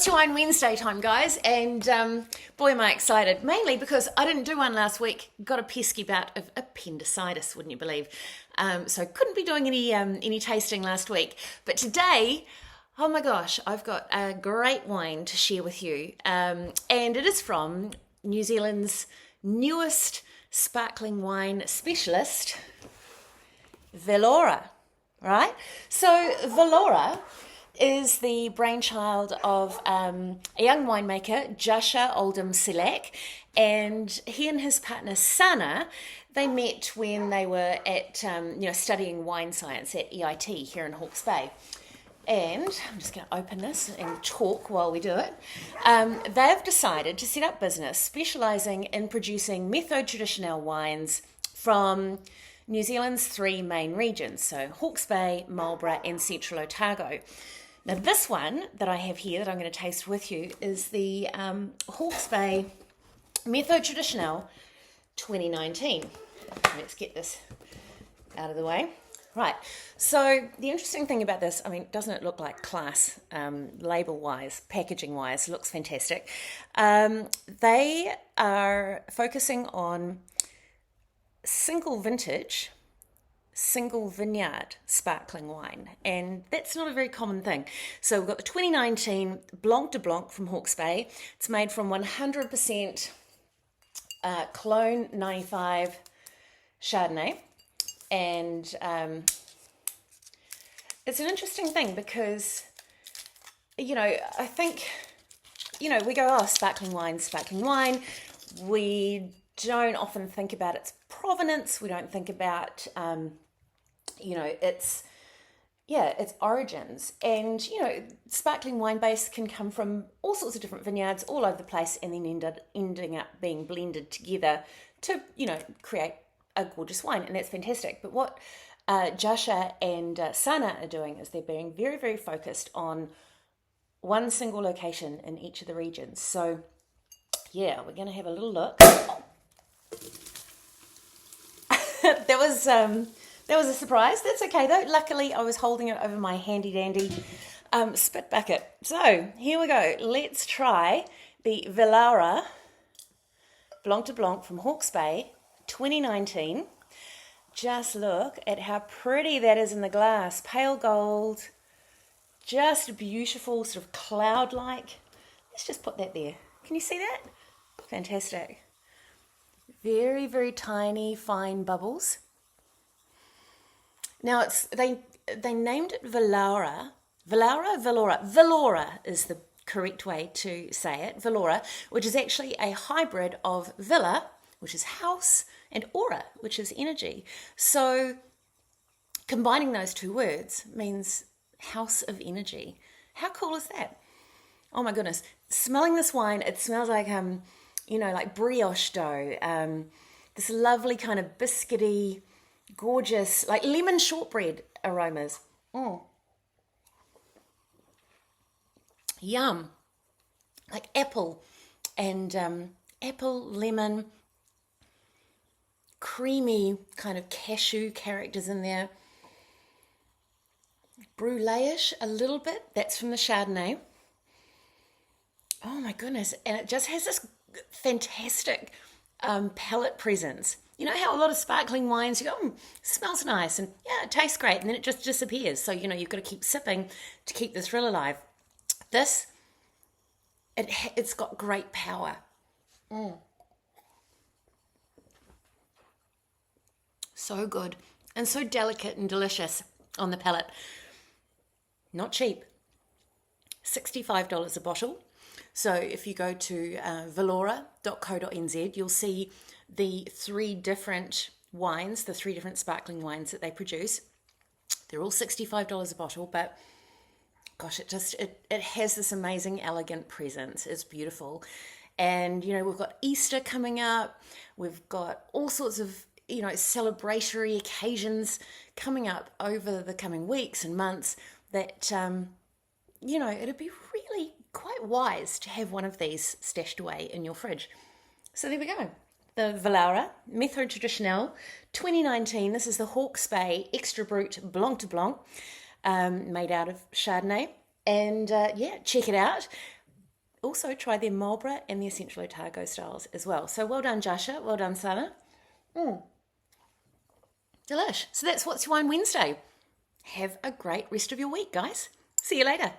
it's your Wine Wednesday time, guys, and boy am I excited, mainly because I didn't do one last week. Got a pesky bout of appendicitis, wouldn't you believe? So couldn't be doing any tasting last week. But today, oh my gosh, I've got a great wine to share with you, and it is from New Zealand's newest sparkling wine specialist, Vilaura, right? So Vilaura is the brainchild of a young winemaker, Jascha Oldham-Selak, and he and his partner Sanne, they met when they were at studying wine science at EIT here in Hawke's Bay. And I'm just going to open this and talk while we do it. They've decided to set up business specialising in producing Methode Traditionelle wines from New Zealand's three main regions, so Hawke's Bay, Marlborough and Central Otago. Now this one that I have here that I'm going to taste with you is the Hawke's Bay Methode Traditionelle 2019. Let's get this out of the way. Right, so the interesting thing about this, I mean, doesn't it look like class, label-wise, packaging-wise, looks fantastic. They are focusing on single vintage, single vineyard sparkling wine, and that's not a very common thing. So we've got the 2019 Blanc de Blanc from Hawke's Bay. It's made from 100% Clone 95 Chardonnay, and it's an interesting thing because, I think, we go, oh, sparkling wine. We don't often think about its provenance. We don't think about, its origins. And, sparkling wine base can come from all sorts of different vineyards all over the place and then ending up being blended together to, create a gorgeous wine. And that's fantastic. But what Jascha and Sanne are doing is they're being very, very focused on one single location in each of the regions. So, yeah, we're going to have a little look. That was a surprise. That's okay though. Luckily, I was holding it over my handy dandy spit bucket. So here we go. Let's try the Vilaura Blanc de Blanc from Hawke's Bay 2019. Just look at how pretty that is in the glass. Pale gold, just beautiful, sort of cloud-like. Let's just put that there. Can you see that? Fantastic. Very, very tiny, fine bubbles. Now they named it Vilaura. Vilaura is the correct way to say it. Vilaura, which is actually a hybrid of villa, which is house, and aura, which is energy. So combining those two words means house of energy. How cool is that? Oh my goodness. Smelling this wine, it smells like like brioche dough, this lovely kind of biscuity, gorgeous, like lemon shortbread aromas. Yum. Like apple and apple, lemon, creamy kind of cashew characters in there. Brulee-ish a little bit. That's from the Chardonnay. Oh my goodness. And it just has this fantastic palate presence. You know how a lot of sparkling wines, you go, smells nice, and yeah, it tastes great, and then it just disappears. So, you've got to keep sipping to keep this real alive. This, it's got great power. So good, and so delicate and delicious on the palate. Not cheap. $65 a bottle. So if you go to vilaura.co.nz, you'll see the three different wines, the three different sparkling wines that they produce. They're all $65 a bottle, but gosh, it has this amazing, elegant presence. It's beautiful. And, we've got Easter coming up. We've got all sorts of, celebratory occasions coming up over the coming weeks and months that, it'd be really quite wise to have one of these stashed away in your fridge. So there we go. The Vilaura Methode Traditionelle 2019. This is the Hawke's Bay Extra Brut Blanc de Blanc, made out of Chardonnay. And check it out. also try their Marlborough and their Central Otago styles as well. So well done, Jascha. Well done, Sanne. Delish. So that's What's Your Wine Wednesday. Have a great rest of your week, guys. See you later.